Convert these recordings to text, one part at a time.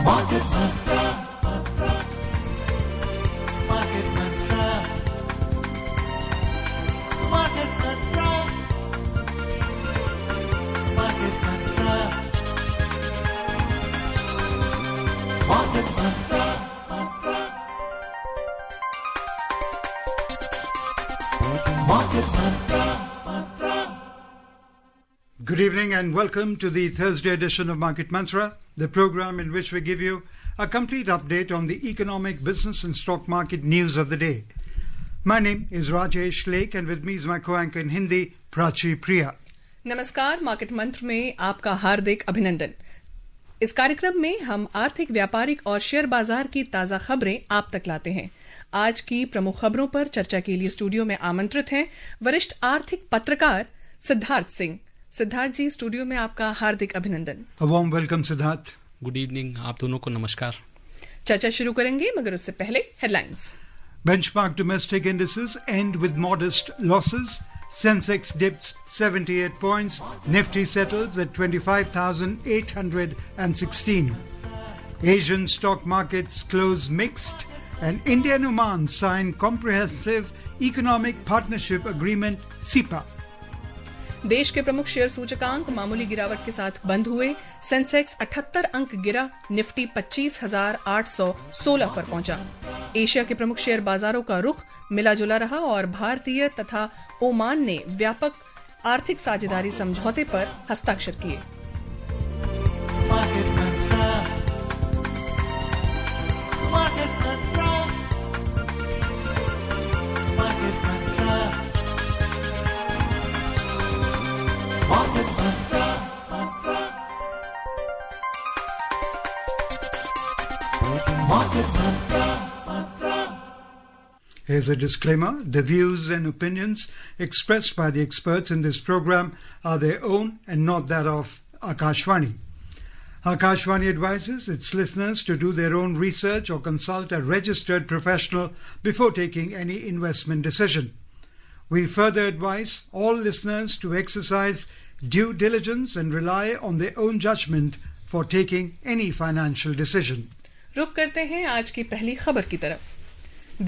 Market Mantra. Market Mantra. Market Mantra. Market Mantra. Market Mantra. Market Mantra. Good evening and welcome to the Thursday edition of Market Mantra, the program in which we give you a complete update on the economic, business and stock market news of the day. My name is Rajesh Lake and with me is my co-anchor in Hindi, Prachi Priya. नमस्कार, market मंत्र में आपका हार्दिक अभिनंदन। इस कार्यक्रम में हम आर्थिक, व्यापारिक और शेयर बाजार की ताजा खबरें आप तक लाते हैं। आज की प्रमुख खबरों पर चर्चा के लिए स्टूडियो में आमंत्रित हैं वरिष्ठ आर्थिक पत्रकार सिद्धार्थ सिंह। सिद्धार्थ जी, स्टूडियो में आपका हार्दिक अभिनंदन। A warm welcome, Siddharth. Good evening, आप दोनों को नमस्कार। चर्चा शुरू करेंगे मगर उससे पहले headlines. Benchmark domestic indices end with modest losses. Sensex dips 78 points. Nifty settles at 25,816. Asian stock markets close mixed. And India and Oman sign comprehensive economic partnership agreement (CEPA). देश के प्रमुख शेयर सूचकांक मामूली गिरावट के साथ बंद हुए। सेंसेक्स 78 अंक गिरा, निफ्टी 25,816 पर पहुंचा। एशिया के प्रमुख शेयर बाजारों का रुख मिला जुला रहा और भारतीय तथा ओमान ने व्यापक आर्थिक साझेदारी समझौते पर हस्ताक्षर किए। Market Mantra. Market Mantra. Market Mantra. Market Mantra. Market Mantra. Here's a disclaimer. The views and opinions expressed by the experts in this program are their own and not that of Akashvani. Akashvani advises its listeners to do their own research or consult a registered professional before taking any investment decision. We further advise all listeners to exercise due diligence and rely on their own judgment for taking any financial decision. रुक करते हैं आज की पहली खबर की तरफ।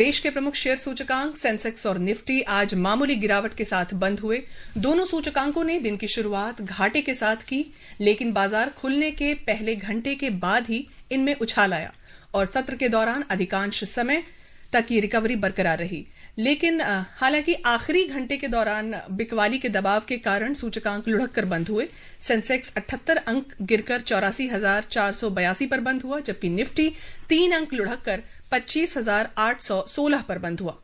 देश के प्रमुख शेयर सूचकांक सेंसेक्स और निफ्टी आज मामूली गिरावट के साथ बंद हुए। दोनों सूचकांकों ने दिन की शुरुआत घाटे के साथ की, लेकिन बाजार खुलने के पहले घंटे के बाद ही इनमें उछाल आया और सत्र के दौरान अधिकांश समय तक ये रिकवरी बरकरार रही। लेकिन हालांकि आखिरी घंटे के दौरान बिकवाली के दबाव के कारण सूचकांक लुढ़क कर बंद हुए। सेंसेक्स 78 अंक गिरकर 84,482 पर बंद हुआ, जबकि निफ्टी 3 अंक लुढ़क कर 25,816 पर बंद हुआ।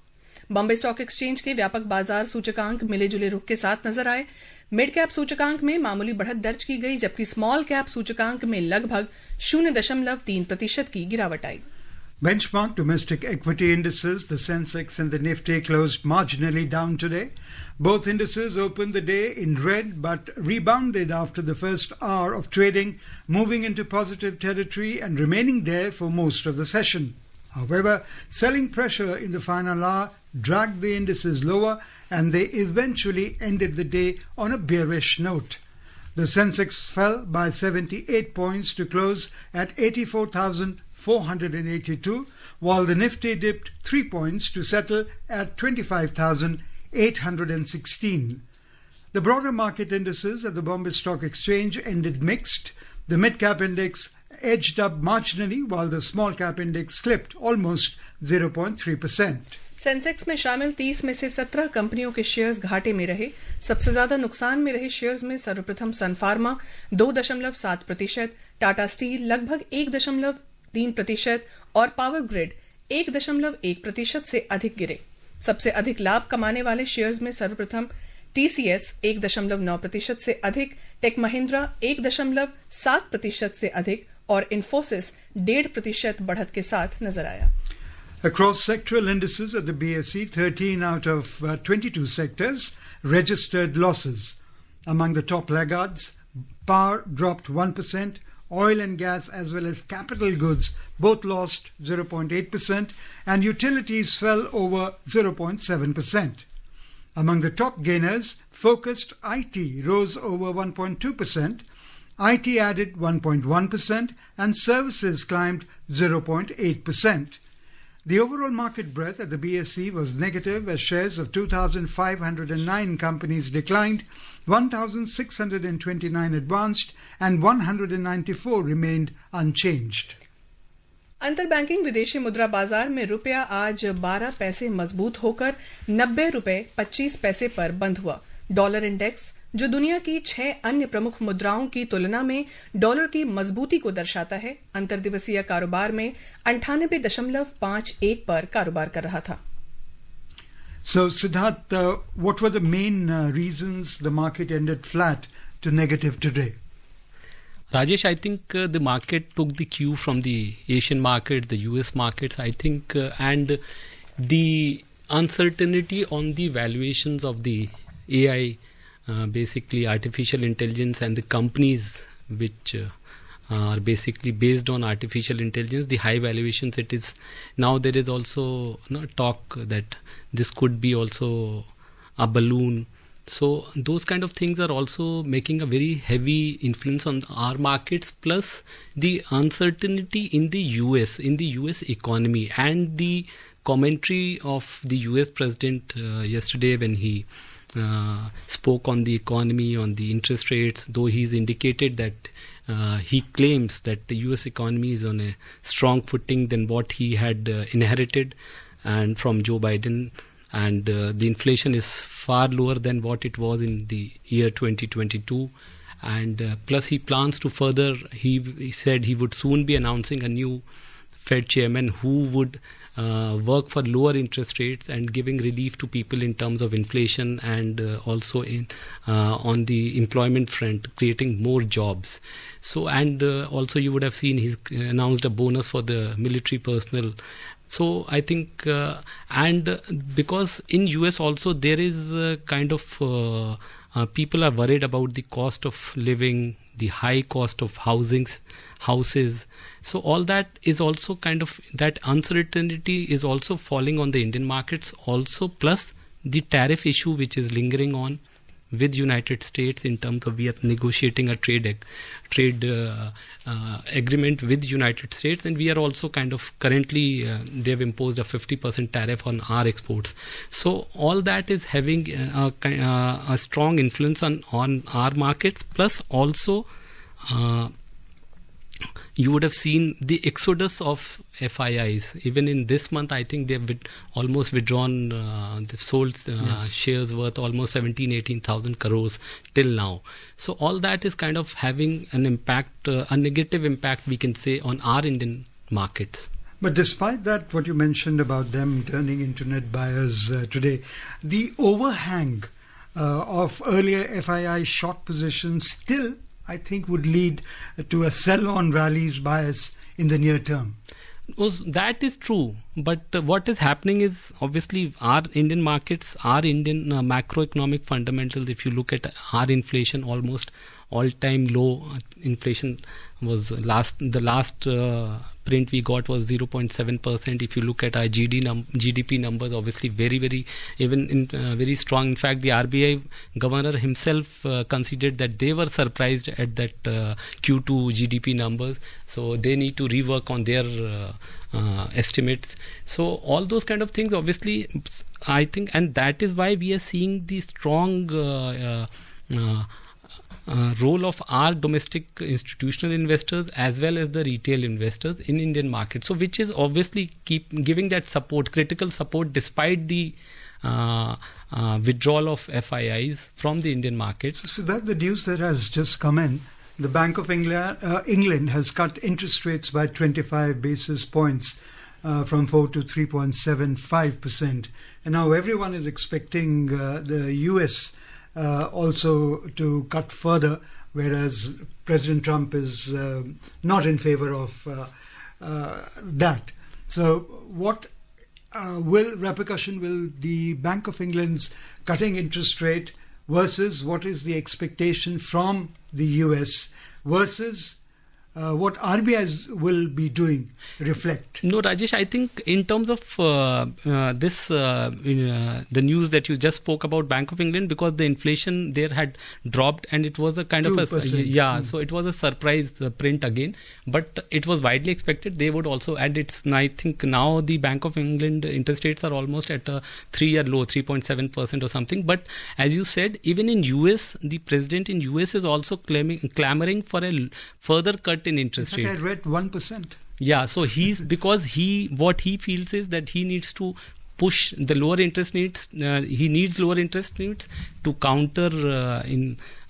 बॉम्बे स्टॉक एक्सचेंज के व्यापक बाजार सूचकांक मिले जुले रुख के साथ नजर आए। मिड कैप सूचकांक में मामूली बढ़त दर्ज की गई, जबकि स्मॉल कैप सूचकांक में लगभग 0.3% की गिरावट आई। Benchmark domestic equity indices, the Sensex and the Nifty, closed marginally down today. Both indices opened the day in red but rebounded after the first hour of trading, moving into positive territory and remaining there for most of the session. However, selling pressure in the final hour dragged the indices lower and they eventually ended the day on a bearish note. The Sensex fell by 78 points to close at 84,482, while the Nifty dipped 3 points to settle at 25,816. The broader market indices at the Bombay Stock Exchange ended mixed. The mid-cap index edged up marginally, while the small-cap index slipped almost 0.3%. Sensex में शामिल 30 में से 17 कंपनियों के shares घाटे में रहे। सबसे ज्यादा नुकसान में रहे शेयर्स में सर्वप्रथम सन फार्मा 2.7%, टाटा स्टील लगभग 1.3% और पावर ग्रिड 1.1% से अधिक गिरे। सबसे अधिक लाभ कमाने वाले शेयर्स में सर्वप्रथम टीसीएस 1.9% से अधिक, टेक महिंद्रा 1.7% से अधिक और इन्फोसिस 1.5% बढ़त के साथ नजर आया। Across sectoral indices at the BSE, 13 out of 22 sectors registered losses. Among the top laggards, power dropped 1%, oil and gas as well as capital goods both lost 0.8% and utilities fell over 0.7%. Among the top gainers, focused IT rose over 1.2%, IT added 1.1% and services climbed 0.8%. The overall market breadth at the BSE was negative as shares of 2,509 companies declined, 1,629 advanced and 194 remained unchanged. अंतर banking विदेशी मुद्रा बाजार में रुपया आज 12 पैसे मजबूत होकर 90 रुपए 25 पैसे पर बंद हुआ। डॉलर इंडेक्स, जो दुनिया की 6 अन्य प्रमुख मुद्राओं की तुलना में डॉलर की मजबूती को दर्शाता है, अंतर्दिवसीय कारोबार में 98.51 पर कारोबार कर रहा था। So, Siddharth, what were the main reasons the market ended flat to negative today? Rajesh, I think the market took the cue from the Asian market, the US markets, I think, and the uncertainty on the valuations of the AI, basically artificial intelligence, and the companies which are basically based on artificial intelligence, the high valuations it is. Now there is also talk that this could be also a balloon. So those kind of things are also making a very heavy influence on our markets, plus the uncertainty in the US economy, and the commentary of the US president yesterday when he spoke on the economy, on the interest rates, though he's indicated that he claims that the US economy is on a strong footing than what he had inherited and from Joe Biden, and the inflation is far lower than what it was in the year 2022, and plus he plans to further, he said he would soon be announcing a new Fed chairman who would work for lower interest rates and giving relief to people in terms of inflation, and also in on the employment front, creating more jobs. So, and also you would have seen he's announced a bonus for the military personnel. So I think, and because in US also there is kind of people are worried about the cost of living, the high cost of houses. So all that is also kind of, that uncertainty is also falling on the Indian markets also, plus the tariff issue which is lingering on with United States in terms of we are negotiating a trade agreement with United States, and we are also kind of currently they have imposed a 50% tariff on our exports. So all that is having a strong influence on our markets, plus also you would have seen the exodus of FIIs. Even in this month, I think they've almost withdrawn, they've sold shares worth almost 18,000 crores till now. So all that is kind of having an impact, a negative impact, we can say, on our Indian markets. But despite that, what you mentioned about them turning into net buyers today, the overhang of earlier FII short positions still, I think, would lead to a sell-on rallies bias in the near term. That is true, but what is happening is obviously our Indian markets, our Indian macroeconomic fundamentals. If you look at our inflation, almost all-time low inflation was the last print we got was 0.7%. If you look at our GDP numbers, obviously very even in very strong. In fact, the RBI governor himself considered that they were surprised at that Q2 GDP numbers, so they need to rework on their estimates. So all those kind of things, obviously, I think, and that is why we are seeing the strong role of our domestic institutional investors as well as the retail investors in Indian market. So which is obviously keep giving that support, critical support, despite the withdrawal of FIIs from the Indian markets. So that's the news that has just come in. The Bank of England has cut interest rates by 25 basis points from 4 to 3.75%. And now everyone is expecting the US also to cut further, whereas President Trump is not in favor of that. So what repercussion will the Bank of England's cutting interest rate versus what is the expectation from the US versus what RBI will be doing reflect? No, Rajesh, I think in terms of the news that you just spoke about Bank of England, because the inflation there had dropped and it was a kind of a 2%. so it was a surprise print again, but it was widely expected they would also, and it's, I think now the Bank of England interest rates are almost at a 3-year low, 3.7% or something. But as you said, even in US, the president in US is also clamoring for a further cut in interest In fact, rates. I read 1%. Yeah, so he's, because what he feels is that he needs to push the lower interest rates. He needs lower interest rates to counter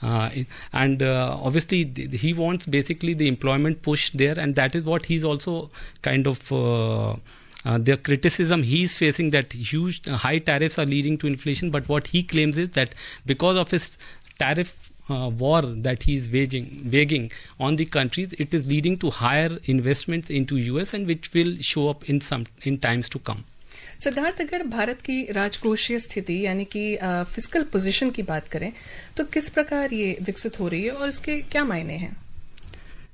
obviously he wants basically the employment push there, and that is what he's also kind of. The criticism he is facing, that huge high tariffs are leading to inflation, but what he claims is that because of his tariff war that he is waging on the countries, it is leading to higher investments into US, and which will show up in times to come. Siddharth, अगर भारत की राजकोषीय स्थिति यानी कि fiscal position की बात करें तो किस प्रकार ये विकसित हो रही है और इसके क्या मायने हैं?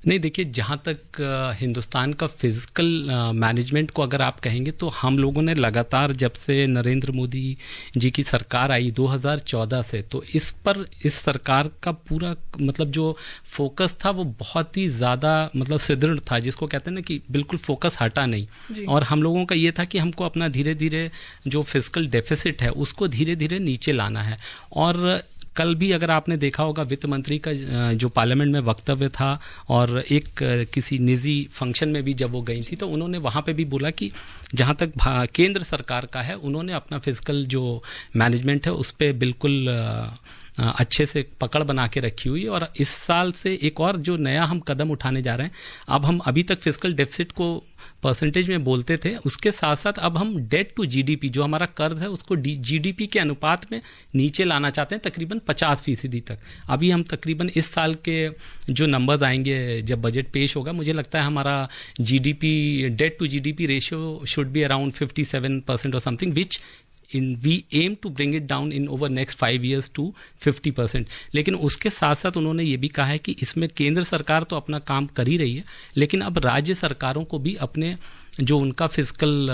नहीं, देखिए, जहाँ तक हिंदुस्तान का फिजिकल मैनेजमेंट को अगर आप कहेंगे तो हम लोगों ने लगातार, जब से नरेंद्र मोदी जी की सरकार आई 2014 से, तो इस सरकार का पूरा मतलब जो फोकस था वो बहुत ही ज़्यादा मतलब सुदृढ़ था, जिसको कहते हैं ना कि बिल्कुल फोकस हटा नहीं। और हम लोगों का ये था कि हमको अपना धीरे धीरे जो फिजिकल डेफिसिट है उसको धीरे धीरे नीचे लाना है। और कल भी अगर आपने देखा होगा, वित्त मंत्री का जो पार्लियामेंट में वक्तव्य था और एक किसी निजी फंक्शन में भी जब वो गई थी, तो उन्होंने वहाँ पे भी बोला कि जहाँ तक केंद्र सरकार का है, उन्होंने अपना फिजिकल जो मैनेजमेंट है उस पर बिल्कुल अच्छे से पकड़ बना के रखी हुई है। और इस साल से एक और जो नया हम कदम उठाने जा रहे हैं, अब हम अभी तक फिजिकल डेफिसिट को परसेंटेज में बोलते थे, उसके साथ साथ अब हम डेट टू जीडीपी, जो हमारा कर्ज है, उसको जीडीपी के अनुपात में नीचे लाना चाहते हैं, तकरीबन 50% तक। अभी हम तकरीबन इस साल के जो नंबर्स आएंगे जब बजट पेश होगा, मुझे लगता है हमारा GDP debt to GDP ratio should be around 57% और something, which we aim to bring it down in over next 5 years to 50%। लेकिन उसके साथ साथ उन्होंने ये भी कहा है कि इसमें केंद्र सरकार तो अपना काम कर ही रही है, लेकिन अब राज्य सरकारों को भी अपने जो उनका फिजिकल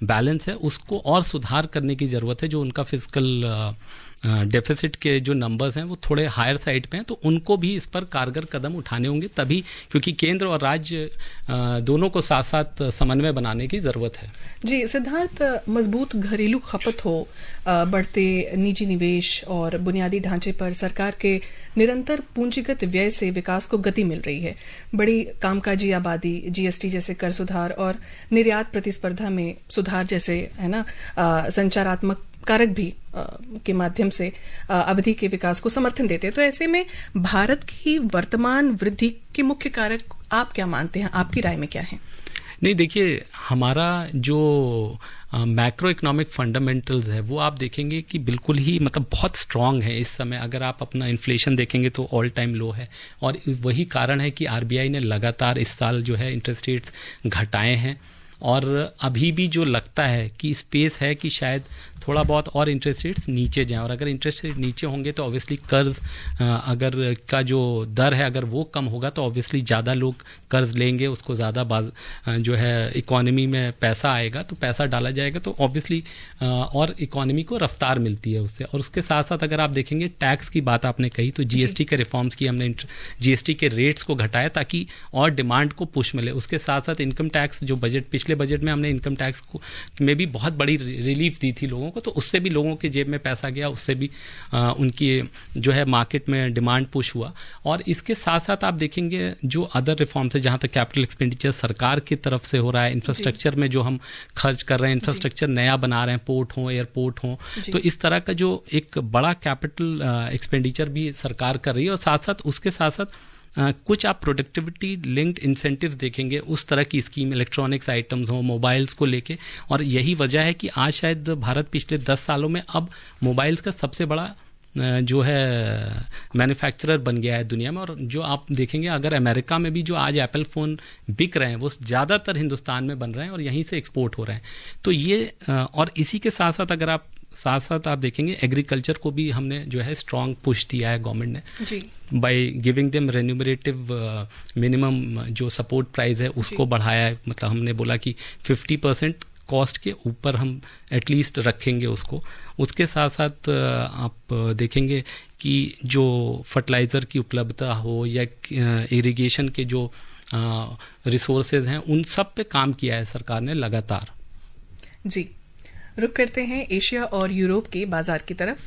बैलेंस है उसको और सुधार करने की ज़रूरत है। जो उनका फिजिकल डेफिसिट के जो नंबर्स हैं वो थोड़े हायर साइड पे हैं, तो उनको भी इस पर कारगर कदम उठाने होंगे, तभी, क्योंकि केंद्र और राज्य दोनों को साथ साथ समन्वय बनाने की ज़रूरत है। जी सिद्धार्थ, मजबूत घरेलू खपत हो, बढ़ते निजी निवेश और बुनियादी ढांचे पर सरकार के निरंतर पूंजीगत व्यय से विकास को गति मिल रही है। बड़ी कामकाजी आबादी, जीएसटी जैसे कर सुधार और निर्यात प्रतिस्पर्धा में सुधार जैसे है ना संचारात्मक कारक भी के माध्यम से अवधि के विकास को समर्थन देते हैं। तो ऐसे में भारत की वर्तमान वृद्धि के मुख्य कारक आप क्या मानते हैं? आपकी राय में क्या है? नहीं, देखिए, हमारा जो मैक्रो इकोनॉमिक फंडामेंटल्स है वो आप देखेंगे कि बिल्कुल ही मतलब बहुत स्ट्रांग है इस समय। अगर आप अपना इन्फ्लेशन देखेंगे तो ऑल टाइम लो है, और वही कारण है कि आरबीआई ने लगातार इस साल जो है इंटरेस्ट रेट्स घटाए हैं। और अभी भी जो लगता है कि स्पेस है कि शायद थोड़ा बहुत और इंटरेस्ट रेट्स नीचे जाएं, और अगर इंटरेस्ट रेट नीचे होंगे तो ऑब्वियसली कर्ज अगर का जो दर है अगर वो कम होगा तो ऑब्वियसली ज़्यादा लोग कर्ज लेंगे, उसको ज़्यादा जो है इकोनॉमी में पैसा आएगा, तो पैसा डाला जाएगा, तो ऑब्वियसली और इकोनॉमी को रफ्तार मिलती है उससे। और उसके साथ साथ अगर आप देखेंगे टैक्स की बात आपने कही, तो जीएसटी के रिफॉर्म्स की हमने, जीएसटी के रेट्स को घटाया ताकि और डिमांड को पुश मिले। उसके साथ साथ इनकम टैक्स, जो पिछले बजट में हमने इनकम टैक्स को में भी बहुत बड़ी रिलीफ दी थी लोगों को, तो उससे भी लोगों के जेब में पैसा गया, उससे भी उनकी जो है मार्केट में डिमांड पुश हुआ। और इसके साथ साथ आप देखेंगे जो अदर रिफॉर्म्स है, जहाँ तक कैपिटल एक्सपेंडिचर सरकार की तरफ से हो रहा है, इंफ्रास्ट्रक्चर में जो हम खर्च कर रहे हैं, इंफ्रास्ट्रक्चर नया बना रहे हैं, पोर्ट हो, एयरपोर्ट हो, तो इस तरह का जो एक बड़ा कैपिटल एक्सपेंडिचर भी सरकार कर रही है। और साथ साथ उसके साथ साथ कुछ आप प्रोडक्टिविटी लिंक्ड इंसेंटिव्स देखेंगे, उस तरह की स्कीम, इलेक्ट्रॉनिक्स आइटम्स हो, मोबाइल्स को लेके। और यही वजह है कि आज शायद भारत पिछले 10 सालों में अब मोबाइल्स का सबसे बड़ा जो है मैन्युफैक्चरर बन गया है दुनिया में। और जो आप देखेंगे अगर अमेरिका में भी जो आज एप्पल फ़ोन बिक रहे हैं वो ज़्यादातर हिंदुस्तान में बन रहे हैं और यहीं से एक्सपोर्ट हो रहे हैं। तो ये और इसी के साथ साथ अगर आप देखेंगे एग्रीकल्चर को भी हमने जो है स्ट्रॉन्ग पुश दिया है गवर्नमेंट ने। जी। बाय गिविंग देम रेन्यूमरेटिव मिनिमम जो सपोर्ट प्राइस है उसको बढ़ाया है. मतलब हमने बोला कि 50% कॉस्ट के ऊपर हम एटलीस्ट रखेंगे उसको. उसके साथ साथ आप देखेंगे कि जो फर्टिलाइज़र की उपलब्धता हो या इरिगेशन के जो रिसोर्सेज हैं उन सब पे काम किया है सरकार ने लगातार. जी, रुक करते हैं एशिया और यूरोप के बाजार की तरफ.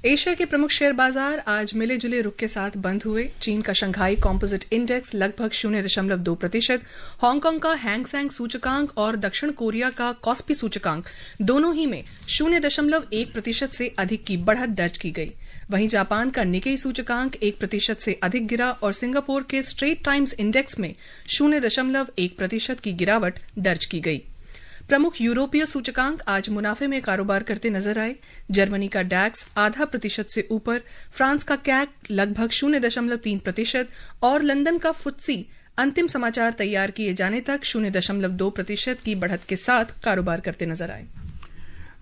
एशिया के प्रमुख शेयर बाजार आज मिले जुले रुख के साथ बंद हुए. चीन का शंघाई कॉम्पोजिट इंडेक्स लगभग 0.2%, हांगकांग का हैंगसेंग सूचकांक और दक्षिण कोरिया का कॉस्पी सूचकांक दोनों ही में 0.1% से अधिक की बढ़त दर्ज की गई. वहीं जापान का निकेई सूचकांक 1% से अधिक गिरा और सिंगापुर के स्ट्रेट टाइम्स इंडेक्स में 0.1% की गिरावट दर्ज की गई. प्रमुख यूरोपीय सूचकांक आज मुनाफे में कारोबार करते नजर आए. जर्मनी का डैक्स 0.5% से ऊपर, फ्रांस का कैक लगभग 0.3% और लंदन का फुत्सी अंतिम समाचार तैयार किए जाने तक 0.2% की बढ़त के साथ कारोबार करते नजर आए.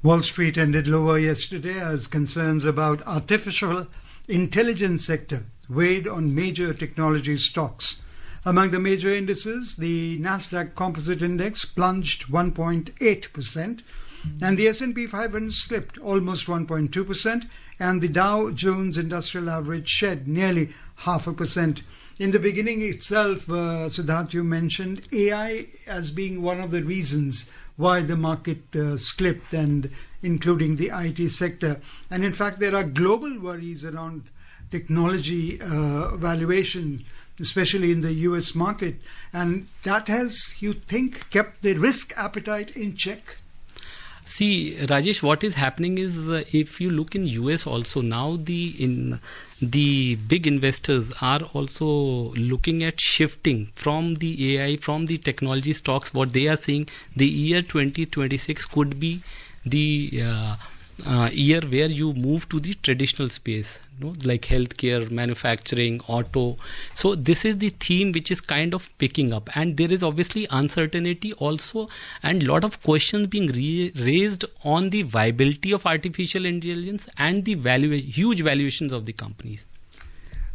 Wall Street ended lower yesterday as concerns about artificial intelligence sector weighed on major technology stocks. Among the major indices, the Nasdaq Composite Index plunged 1.8% and the S&P 500 slipped almost 1.2% and the Dow Jones Industrial Average shed nearly 0.5%. In the beginning itself, Siddharth, you mentioned AI as being one of the reasons why the market slipped, and including the IT sector. And in fact, there are global worries around technology valuation, especially in the US market. And that has, you think, kept the risk appetite in check? See, Rajesh, what is happening is if you look in US also now, the big investors are also looking at shifting from the AI, from the technology stocks. What they are saying, the year 2026 could be the year where you move to the traditional space, like healthcare, manufacturing, auto. So this is the theme which is kind of picking up, and there is obviously uncertainty also and lot of questions being raised on the viability of artificial intelligence and the huge valuations of the companies.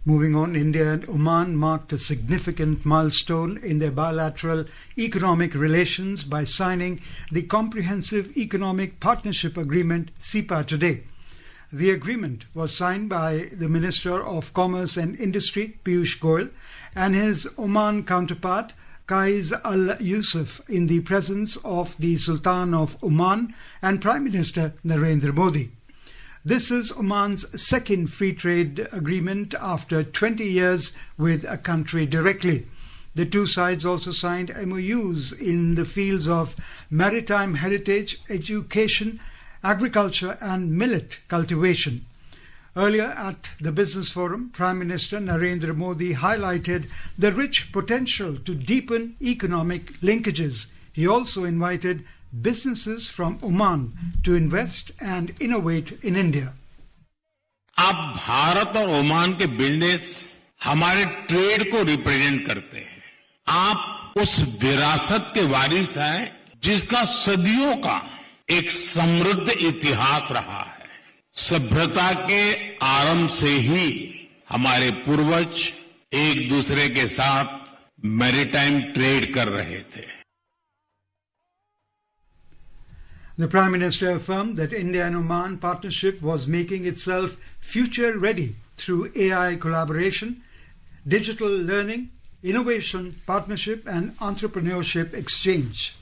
Moving on, India and Oman marked a significant milestone in their bilateral economic relations by signing the Comprehensive Economic Partnership Agreement (CEPA) today. The agreement was signed by the Minister of Commerce and Industry, Piyush Goyal, and his Oman counterpart, Qais Al Yusuf, in the presence of the Sultan of Oman and Prime Minister Narendra Modi. This is Oman's second free trade agreement after 20 years with a country directly. The two sides also signed MOUs in the fields of maritime heritage, education, agriculture and millet cultivation. Earlier at the Business Forum, Prime Minister Narendra Modi highlighted the rich potential to deepen economic linkages. He also invited businesses from Oman to invest and innovate in India. अब भारत और Oman के business हमारे trade को represent करते हैं. आप उस विरासत के वारिस हैं जिसका सदियों का एक समृद्ध इतिहास रहा है. सभ्यता के आरंभ से ही हमारे पूर्वज एक दूसरे के साथ मैरीटाइम ट्रेड कर रहे थे. The Prime Minister affirmed that India and Oman partnership was making itself future ready through AI collaboration, digital learning, innovation partnership and entrepreneurship exchange.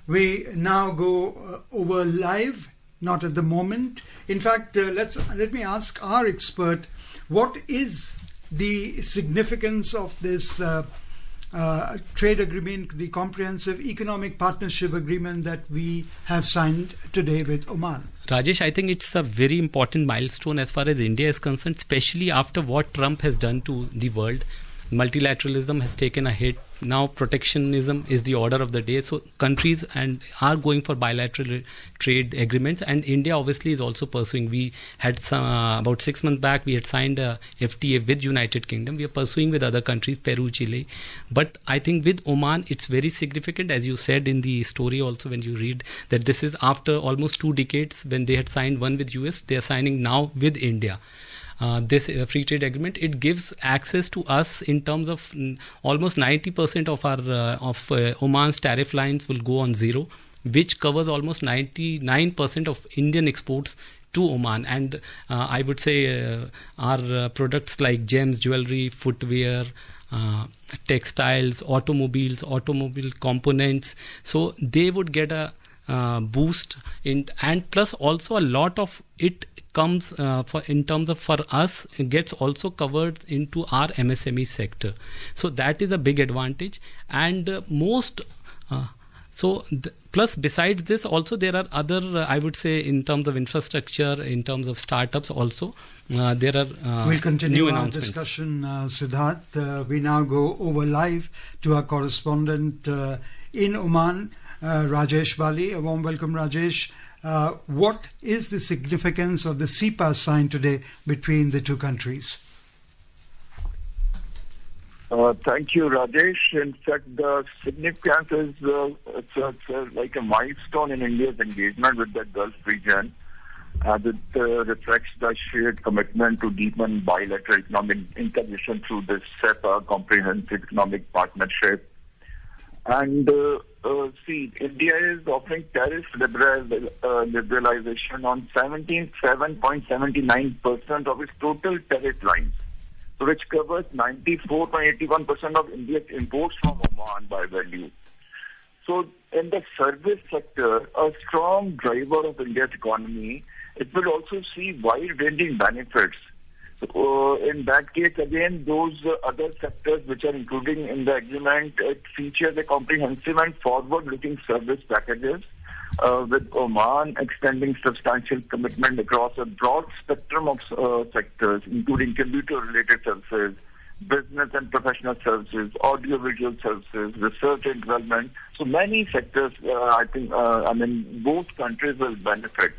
We now go over live, not at the moment. In fact, let me ask our expert, what is the significance of this trade agreement, the Comprehensive Economic Partnership Agreement that we have signed today with Oman? Rajesh, I think it's a very important milestone as far as India is concerned, especially after what Trump has done to the world. Multilateralism has taken a hit. Now protectionism is the order of the day. So countries are going for bilateral trade agreements, and India obviously is also pursuing. We had about 6 months back, we had signed a FTA with United Kingdom. We are pursuing with other countries, Peru, Chile. But I think with Oman, it's very significant, as you said in the story also when you read, that this is after almost 2 decades when they had signed one with US, they are signing now with India. this free trade agreement, it gives access to us in terms of almost 90% of our Oman's tariff lines will go on zero, which covers almost 99% of Indian exports to Oman. And I would say our products like gems, jewelry, footwear, textiles, automobile components, so they would get a boost and plus also a lot of it comes in terms of, for us, it gets also covered into our MSME sector. So that is a big advantage. And plus besides this also there are other I would say in terms of infrastructure, in terms of startups also there are we'll continue new our announcements. discussion, Siddharth. We now go over live to our correspondent in Oman, Rajesh Bali. A warm welcome, Rajesh. What is the significance of the CEPA signed today between the two countries? Thank you, Rajesh. In fact, the significance is it's like a milestone in India's engagement with the Gulf region, as it reflects the shared commitment to deepen bilateral economic integration through this CEPA, Comprehensive Economic Partnership. And see, India is offering tariff liberalization on 7.79% of its total tariff lines, which covers 94.81% of India's imports from Oman by value. So in the service sector, a strong driver of India's economy, it will also see wide-ranging benefits. So in that case, again, those other sectors which are included in the agreement, it features a comprehensive and forward-looking service packages, with Oman extending substantial commitment across a broad spectrum of sectors, including computer-related services, business and professional services, audiovisual services, research and development. So many sectors, I think, both countries will benefit.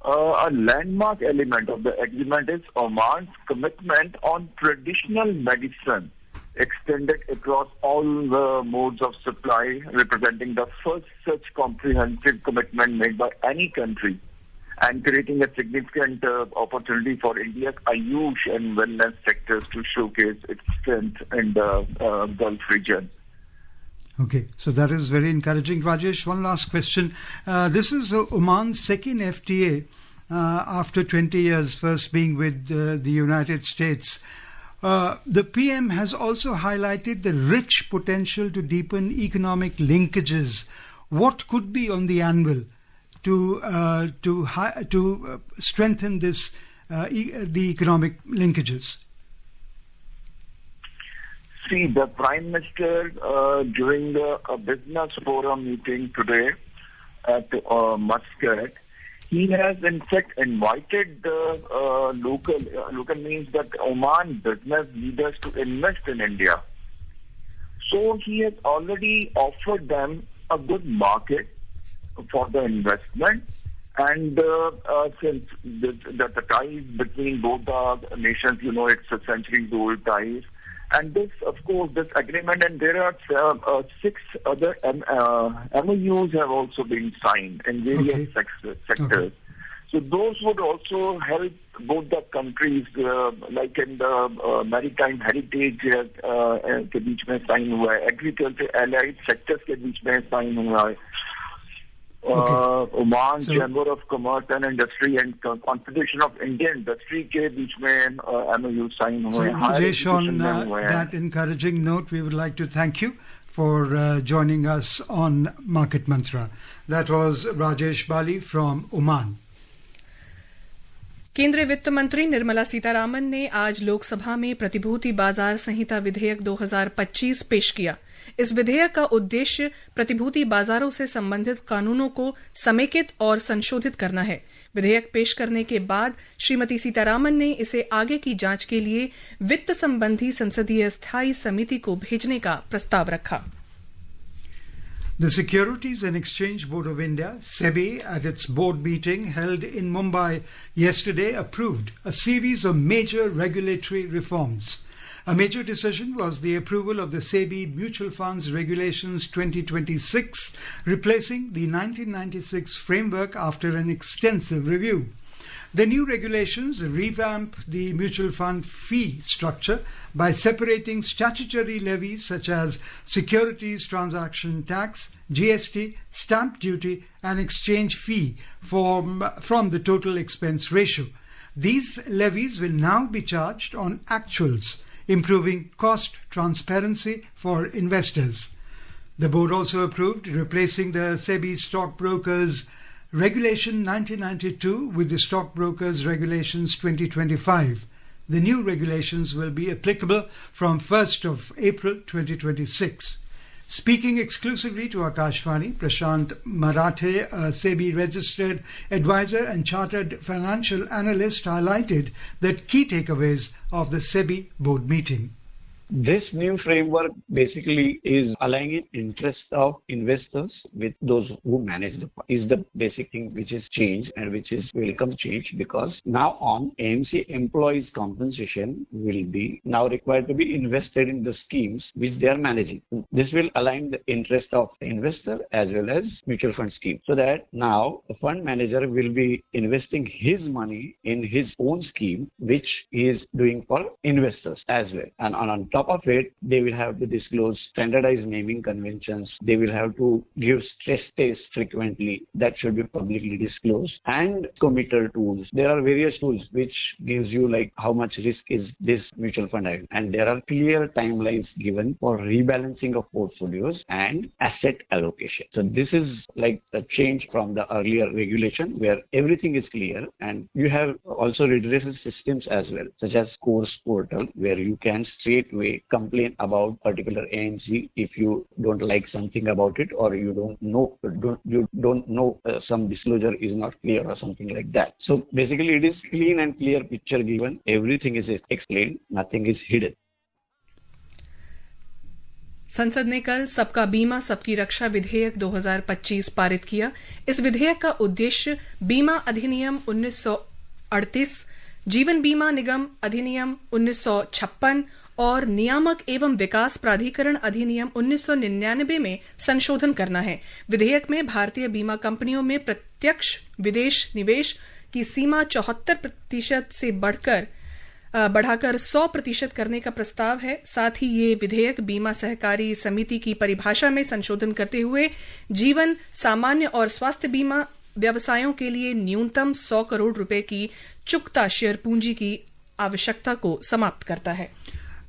A landmark element of the agreement is Oman's commitment on traditional medicine, extended across all the modes of supply, representing the first such comprehensive commitment made by any country, and creating a significant opportunity for India's Ayush and wellness sectors to showcase its strength in the Gulf region. Okay, so that is very encouraging. Rajesh, one last question. This is Oman's second FTA after 20 years, first being with the United States. The PM has also highlighted the rich potential to deepen economic linkages. What could be on the anvil to strengthen this the economic linkages? See, the Prime Minister, during the business forum meeting today at Muscat, he has in fact invited the local means that Oman business leaders to invest in India. So he has already offered them a good market for the investment. And since the ties between both the nations, it's a centuries-old ties. And this, of course, this agreement, and there are 6 other MOUs have also been signed in various sectors. Okay. So those would also help both the countries, like in the maritime heritage के बीच में sign हुआ है, agriculture allied sectors के बीच में sign हुआ है. Oman Chamber of Commerce and Industry and Confederation of Indian Industry के बीच में MOU sign हुए हैं. Rajesh, on that encouraging note, we would like to thank you for joining us on Market Mantra. That was Rajesh Bali from Oman. केंद्रीय वित्त मंत्री निर्मला सीतारामन ने आज लोकसभा में प्रतिभूति बाजार संहिता विधेयक 2025 पेश किया. इस विधेयक का उद्देश्य प्रतिभूति बाजारों से संबंधित कानूनों को समेकित और संशोधित करना है. विधेयक पेश करने के बाद श्रीमती सीतारामन ने इसे आगे की जांच के लिए वित्त संबंधी संसदीय स्थायी समिति को भेजने का प्रस्ताव रखा. The Securities and Exchange Board of India, SEBI, at its board meeting held in Mumbai yesterday, approved a series of major regulatory reforms. A major decision was the approval of the SEBI Mutual Funds Regulations 2026, replacing the 1996 framework after an extensive review. The new regulations revamp the mutual fund fee structure by separating statutory levies such as securities transaction tax, GST, stamp duty and exchange fee from the total expense ratio. These levies will now be charged on actuals, improving cost transparency for investors. The board also approved replacing the SEBI Stockbrokers Regulation 1992 with the Stockbrokers Regulations 2025. The new regulations will be applicable from 1st of April 2026. Speaking exclusively to Akashvani, Prashant Marathe, a SEBI registered advisor and chartered financial analyst, highlighted the key takeaways of the SEBI board meeting. This new framework basically is aligning interest of investors with those who manage the fund. Is the basic thing which is changed and which is welcome change, because now on AMC employees compensation will be now required to be invested in the schemes which they are managing. This will align the interest of the investor as well as mutual fund scheme, so that now the fund manager will be investing his money in his own scheme which he is doing for investors as well. And on top of it, they will have to disclose standardized naming conventions. They will have to give stress tests frequently. That should be publicly disclosed. And committer tools. There are various tools which gives you like how much risk is this mutual fund having. And there are clear timelines given for rebalancing of portfolios and asset allocation. So this is like a change from the earlier regulation where everything is clear, and you have also redressal systems as well, such as course portal, where you can straightway complain about particular AMC if you don't like something about it, or you don't know some disclosure is not clear or something like that. So basically it is clean and clear picture given. Everything is explained. Nothing is hidden. संसद ने कल सबका बीमा सबकी रक्षा विधेयक 2025 पारित किया। इस विधेयक का उद्देश्य बीमा अधिनियम 1938, जीवन बीमा निगम अधिनियम 1956 और नियामक एवं विकास प्राधिकरण अधिनियम 1999 में संशोधन करना है। विधेयक में भारतीय बीमा कंपनियों में प्रत्यक्ष विदेश निवेश की सीमा 74% से बढ़ाकर 100% करने का प्रस्ताव है। साथ ही ये विधेयक बीमा सहकारी समिति की परिभाषा में संशोधन करते हुए जीवन, सामान्य और स्वास्थ्य बीमा व्यवसायों के लिए न्यूनतम 100 करोड़ रुपए की चुकता शेयर पूंजी की आवश्यकता को समाप्त करता है।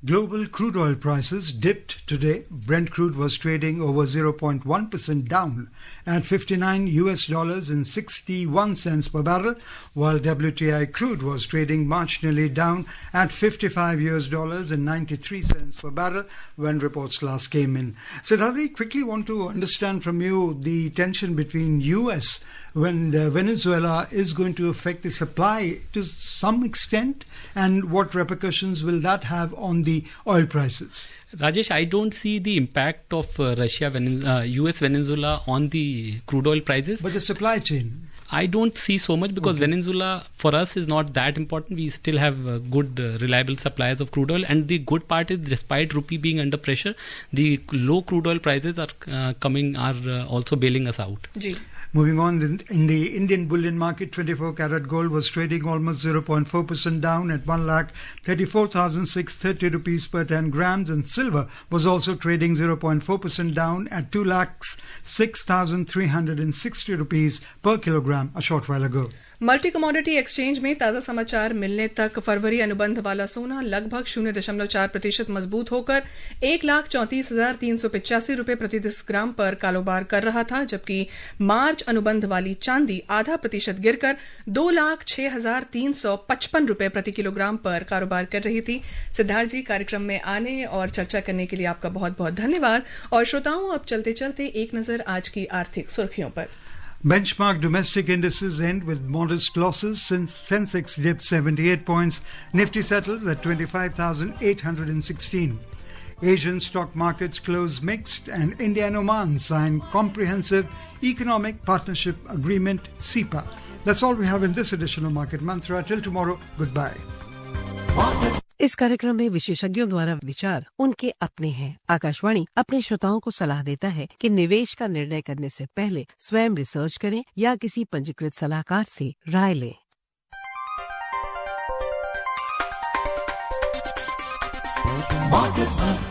Global crude oil prices dipped today. Brent crude was trading over 0.1% down at $59.61 per barrel, while WTI crude was trading marginally down at $55.93 per barrel when reports last came in. Siddharthi, quickly want to understand from you the tension between US when Venezuela is going to affect the supply to some extent, and what repercussions will that have on the oil prices? Rajesh, I don't see the impact of US Venezuela on the crude oil prices. But the supply chain? I don't see so much, because Venezuela for us is not that important. We still have good reliable supplies of crude oil, and the good part is, despite rupee being under pressure, the low crude oil prices are also bailing us out. Ji. Moving on, in the Indian bullion market, 24 karat gold was trading almost 0.4% down at 1,34,630 rupees per 10 grams, and silver was also trading 0.4% down at 2,06,360 rupees per kilogram a short while ago. Multi commodity exchange में ताजा समाचार मिलने तक फरवरी अनुबंध वाला सोना लगभग 0.4% मजबूत होकर 1,34,385 रुपए प्रति 10 ग्राम पर कारोबार कर रहा था, जबकि मार्च अनुबंध वाली चांदी 0.5% गिरकर 2,06,355 रुपए प्रति किलोग्राम पर कारोबार कर रही थी। सिद्धार्थ जी, कार्यक्रम में आने और चर्चा करने के लिए आपका बहुत बहुत धन्यवाद। और श्रोताओं, अब चलते चलते एक नजर आज की आर्थिक सुर्खियों पर। Benchmark domestic indices end with modest losses since Sensex dipped 78 points. Nifty settled at 25,816. Asian stock markets closed mixed, and India and Oman signed Comprehensive Economic Partnership Agreement (CEPA). That's all we have in this edition of Market Mantra. Till tomorrow, goodbye. इस कार्यक्रम में विशेषज्ञों द्वारा विचार उनके अपने हैं। आकाशवाणी अपने श्रोताओं को सलाह देता है कि निवेश का निर्णय करने से पहले स्वयं रिसर्च करें या किसी पंजीकृत सलाहकार से राय लें। Market Mantra.